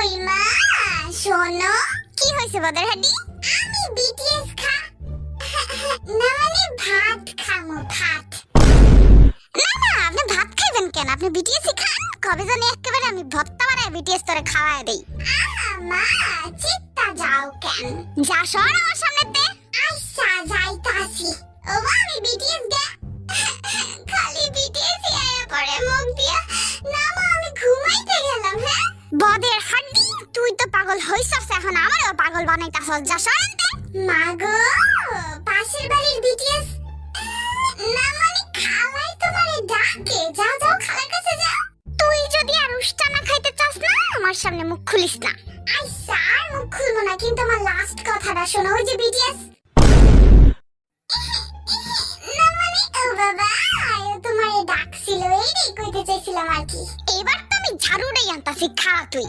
কই মা শোনো। কি হয়েছে বদর হাডি? আমি বিটিএস না মানে ভাত খামো ভাত। না না, আপনি ভাত খাইবেন কেন? আপনি বিটিএস খান। কবে জানি একেবারে আমি ভর্তা বানায় বিটিএস তোরে খাওয়ায় দেই। মা চিত্তা যাও কেন? যা সর আমার সামনেতে। আচ্ছা যাইতাছি। ও মা আমি বিটিএস খালি বিটিএস আয়া করে মুখ দিয়া। না মা আমি ঘুমাইতে গেলাম। হ্যাঁ বদের হাড্ডি, তুই তো পাগল হইছস, এখন আমারও পাগল বানাইতাছস। যা সরতে। মা গো পাশের বাড়ির বিটিএস না মানে খালাই তোমারে ডাকে। যাও যাও খালার কাছে যাও। তুই যদি আর উষ্টা না খাইতে চাস না, আমার সামনে মুখ খুলিস না। আচ্ছা আর মুখ খুলবো না, কিন্তু আমার লাস্ট কথাটা শোনো। ওই যে বিটিএস না মানে ও বাবা তোমারে ডাকছিল, এইটাই কইতে চাইছিলাম আর কি। এবার তো আমি ঝাড়ুটাই আনতাছি, খা তুই।